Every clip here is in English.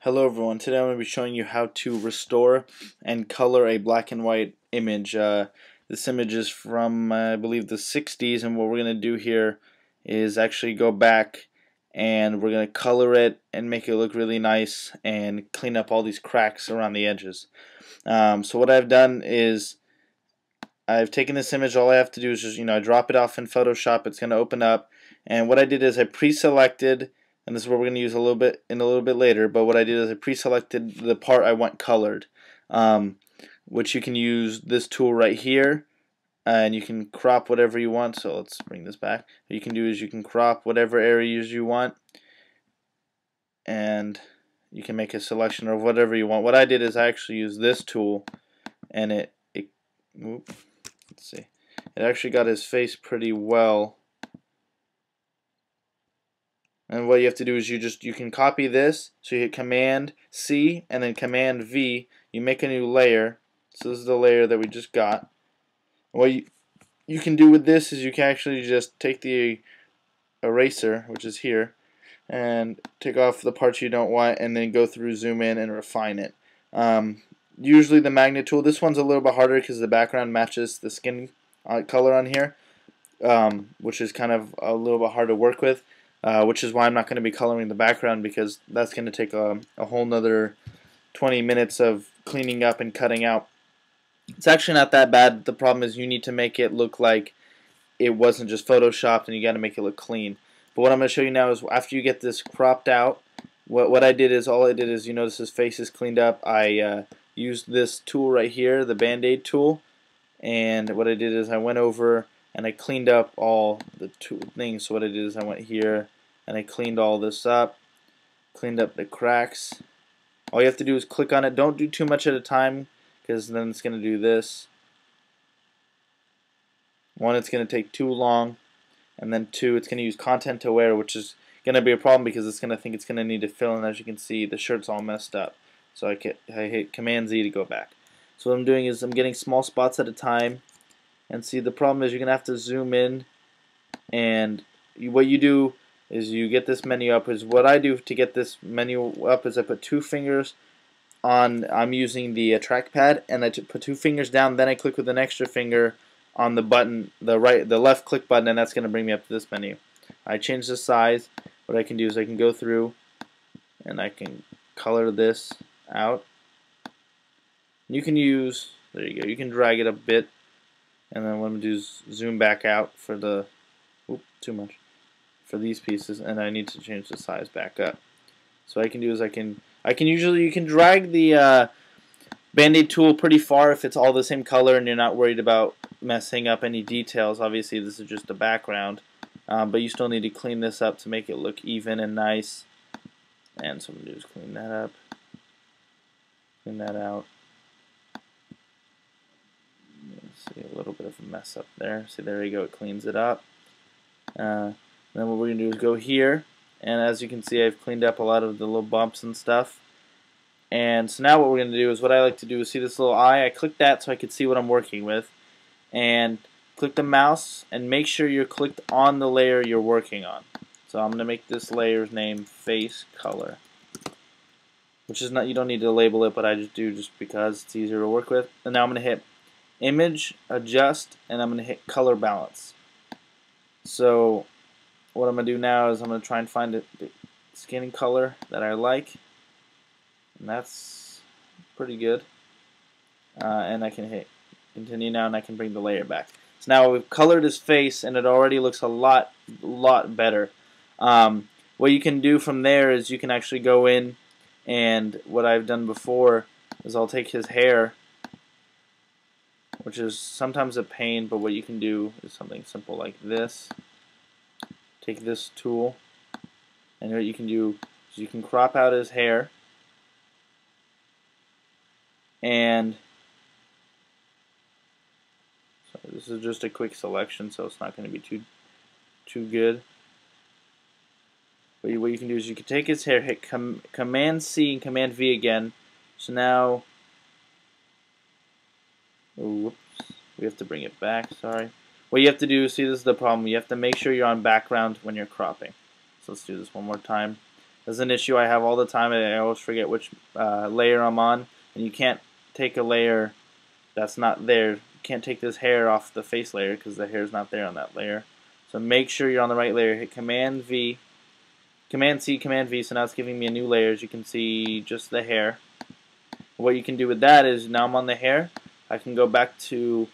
Hello everyone, today I'm going to be showing you how to restore and color a black and white image. This image is from I believe the 60s, and what we're going to do here is actually go back and we're going to color it and make it look really nice and clean up all these cracks around the edges. So what I've done is I've taken this image. All I have to do is just drop it off in Photoshop. It's going to open up, and what I did is I pre-selected, and this is what we're going to use a little bit later, but what I did is I pre-selected the part I want colored, which you can use this tool right here, and you can crop whatever you want. So let's bring this back. What you can do is you can crop whatever areas you want, and you can make a selection of whatever you want. What I did is I actually used this tool, and let's see, it actually got his face pretty well. And what you have to do is you can copy this. So you hit Command C and then Command V. You make a new layer. So this is the layer that we just got. What you can do with this is you can actually just take the eraser, which is here, and take off the parts you don't want, and then go through, zoom in, and refine it. Usually the magnet tool. This one's a little bit harder because the background matches the skin color on here, which is kind of a little bit hard to work with. Which is why I'm not going to be coloring the background, because that's going to take a whole nother 20 minutes of cleaning up and cutting out. It's actually not that bad. The problem is you need to make it look like it wasn't just photoshopped, and you got to make it look clean. But what I'm going to show you now is after you get this cropped out, what I did is, you notice his face is cleaned up. I used this tool right here, the Band-Aid tool, and what I did is I went over and I cleaned up all the things. So what I did is I went here and I cleaned all this up, cleaned up the cracks. All you have to do is click on it. Don't do too much at a time, because then it's going to do this. One, it's going to take too long, and then two, it's going to use content aware, which is going to be a problem because it's going to think it's going to need to fill, and as you can see, the shirt's all messed up. So I hit Command Z to go back. So what I'm doing is I'm getting small spots at a time, and see, the problem is you're going to have to zoom in, and what you do is you get this menu up. Is what I do to get this menu up is I put two fingers on, I'm using the trackpad, and I put two fingers down, then I click with an extra finger on the button, the left click button, and that's going to bring me up to this menu. I change the size. What I can do is I can go through and I can color this out. You can use, there you go, you can drag it a bit, and then what I'm going to do is zoom back out for the, too much, for these pieces, and I need to change the size back up. So what I can do is you can drag the Band-Aid tool pretty far if it's all the same color and you're not worried about messing up any details. Obviously this is just a background, but you still need to clean this up to make it look even and nice. And so what I'm going to do is clean that up, clean that out. See a little bit of a mess up there. See, there you go, it cleans it up. Then what we're going to do is go here, and as you can see, I've cleaned up a lot of the little bumps and stuff. And so now what we're going to do is, what I like to do is, see this little eye? I click that so I can see what I'm working with, and click the mouse and make sure you're clicked on the layer you're working on. So I'm going to make this layer's name Face Color, which is not, you don't need to label it, but I just do just because it's easier to work with. And now I'm going to hit Image, Adjust, and I'm going to hit Color Balance. So what I'm going to do now is I'm going to try and find the skin color that I like, and that's pretty good. And I can hit Continue now, and I can bring the layer back. So now we've colored his face, and it already looks a lot better. What you can do from there is you can actually go in, and what I've done before is I'll take his hair, which is sometimes a pain, but what you can do is something simple like this. Take this tool, and what you can do is you can crop out his hair, and so this is just a quick selection, so it's not going to be too good. But what you can do is you can take his hair, hit Command C and Command V again. So now, whoops, we have to bring it back, sorry. What you have to do, see, this is the problem, you have to make sure you're on background when you're cropping. So let's do this one more time. This is an issue I have all the time, and I always forget which layer I'm on, and you can't take a layer that's not there. You can't take this hair off the face layer because the hair is not there on that layer. So make sure you're on the right layer. Hit Command V, Command C, Command V, so now it's giving me a new layer. As you can see, just the hair. What you can do with that is, now I'm on the hair, I can go back to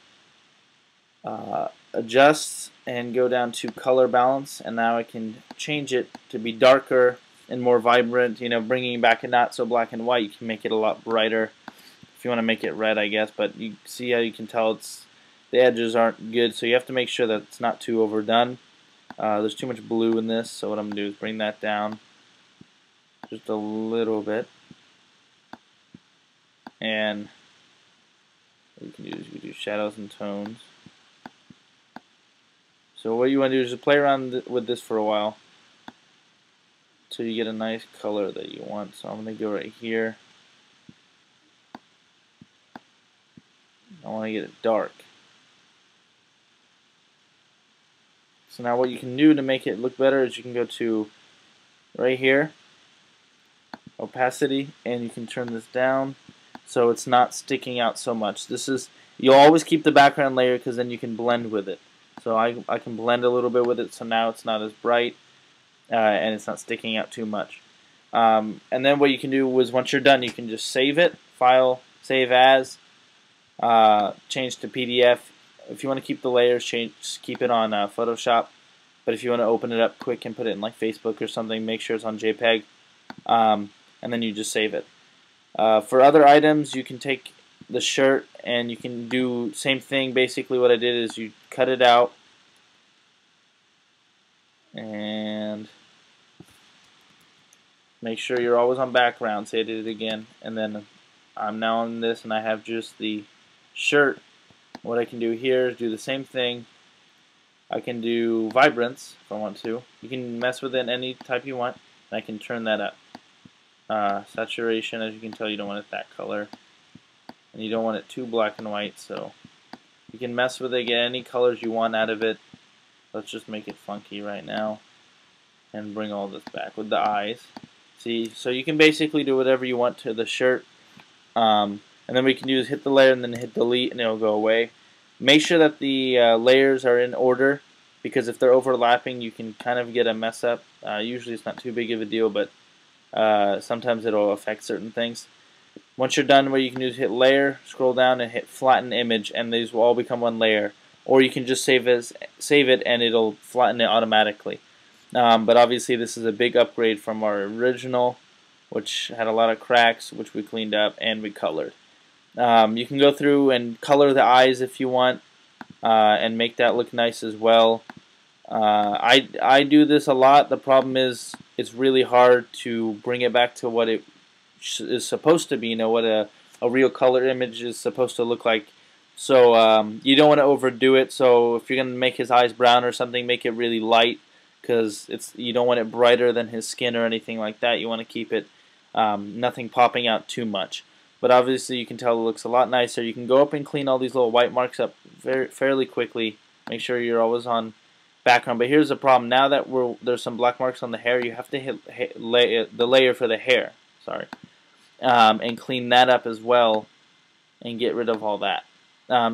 Adjust and go down to Color Balance, and now I can change it to be darker and more vibrant, you know, bringing back a not so black and white. You can make it a lot brighter if you want to make it red, I guess, but you see how you can tell the edges aren't good, so you have to make sure that it's not too overdone. There's too much blue in this, so what I'm going to do is bring that down just a little bit. And what you can do is you can do shadows and tones. So what you want to do is just play around with this for a while until you get a nice color that you want. So I'm going to go right here. I want to get it dark. So now what you can do to make it look better is you can go to right here, opacity, and you can turn this down so it's not sticking out so much. You'll always keep the background layer because then you can blend with it. So I can blend a little bit with it, so now it's not as bright and it's not sticking out too much. And then what you can do is, once you're done, you can just save it, File, Save As, change to PDF. If you want to keep the layers, just keep it on Photoshop. But if you want to open it up quick and put it in like Facebook or something, make sure it's on JPEG, and then you just save it. For other items, you can take the shirt and you can do same thing. Basically what I did is you cut it out and make sure you're always on background. Say I did it again, and then I'm now on this and I have just the shirt. What I can do here is do the same thing. I can do vibrance if I want to. You can mess with it any type you want, and I can turn that up. Saturation, as you can tell, you don't want it that color, and you don't want it too black and white, so you can mess with it, get any colors you want out of it. Let's just make it funky right now and bring all this back with the eyes. See, so you can basically do whatever you want to the shirt, and then we can do is hit the layer and then hit delete and it'll go away. Make sure that the layers are in order, because if they're overlapping you can kind of get a mess up. Usually it's not too big of a deal, but sometimes it'll affect certain things. Once you're done, what you can do is hit layer, scroll down and hit flatten image, and these will all become one layer. Or you can just save it and it'll flatten it automatically. But obviously this is a big upgrade from our original, which had a lot of cracks, which we cleaned up and we colored. You can go through and color the eyes if you want, and make that look nice as well. I do this a lot. The problem is it's really hard to bring it back to what it is supposed to be, you know, what a real color image is supposed to look like. So you don't want to overdo it. So if you're going to make his eyes brown or something, make it really light, because you don't want it brighter than his skin or anything like that. You want to keep it nothing popping out too much. But obviously you can tell it looks a lot nicer. You can go up and clean all these little white marks up fairly quickly. Make sure you're always on background. But here's the problem. Now that there's some black marks on the hair, you have to hit the layer for the hair. Sorry. And clean that up as well and get rid of all that.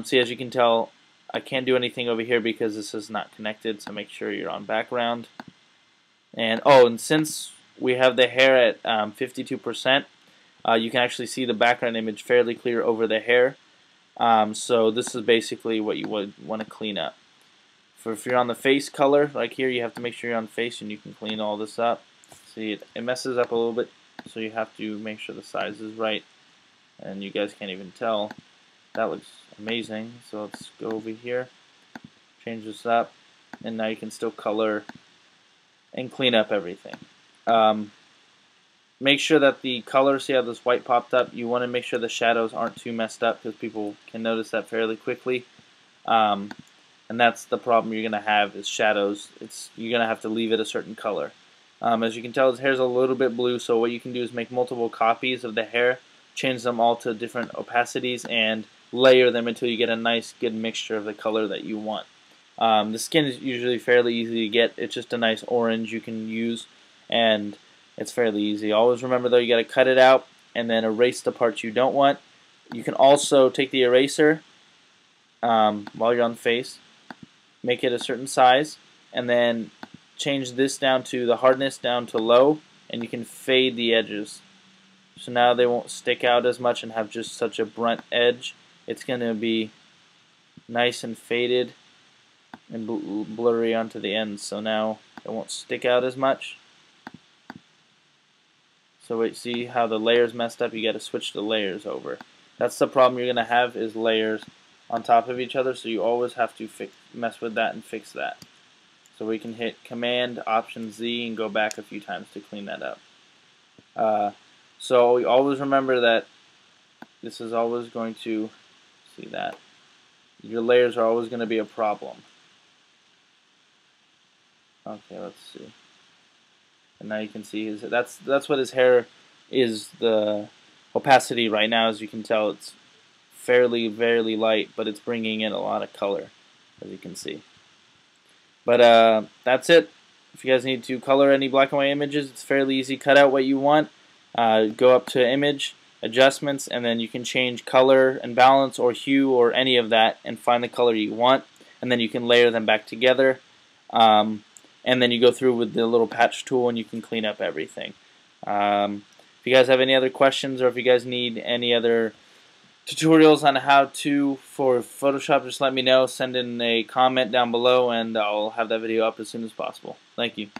See, as you can tell, I can't do anything over here because this is not connected, so make sure you're on background. And since we have the hair at 52%, you can actually see the background image fairly clear over the hair. So this is basically what you would want to clean up. If you're on the face color, like here, you have to make sure you're on face, and you can clean all this up. See, it messes up a little bit, so you have to make sure the size is right. And you guys can't even tell. That looks amazing. So let's go over here, change this up, and now you can still color and clean up everything. Make sure that the color, see how this white popped up, you want to make sure the shadows aren't too messed up, because people can notice that fairly quickly. And that's the problem you're going to have, is shadows. You're going to have to leave it a certain color. As you can tell, his hair's a little bit blue, so what you can do is make multiple copies of the hair, change them all to different opacities, and layer them until you get a nice, good mixture of the color that you want. The skin is usually fairly easy to get. It's just a nice orange you can use, and It's fairly easy. Always remember though, you got to cut it out and then erase the parts you don't want. You can also take the eraser while you're on the face, make it a certain size, and then change this down to the hardness down to low, and you can fade the edges. So now they won't stick out as much and have just such a blunt edge. It's going to be nice and faded and blurry onto the ends, so now it won't stick out as much. So wait, see how the layers messed up? You got to switch the layers over. That's the problem you're going to have, is layers on top of each other, so you always have to mess with that and fix that. So we can hit Command Option Z and go back a few times to clean that up. So we always remember that this is always going to, see that, your layers are always going to be a problem. Okay, let's see. And now you can see that's what his hair is. The opacity right now, as you can tell, it's fairly light, but it's bringing in a lot of color, as you can see. But that's it. If you guys need to color any black and white images, it's fairly easy. Cut out what you want, go up to Image, Adjustments, and then you can change color and balance or hue or any of that and find the color you want, and then you can layer them back together. And then you go through with the little patch tool and you can clean up everything. If you guys have any other questions, or if you guys need any other tutorials on how to for Photoshop, just let me know. Send in a comment down below and I'll have that video up as soon as possible. Thank you.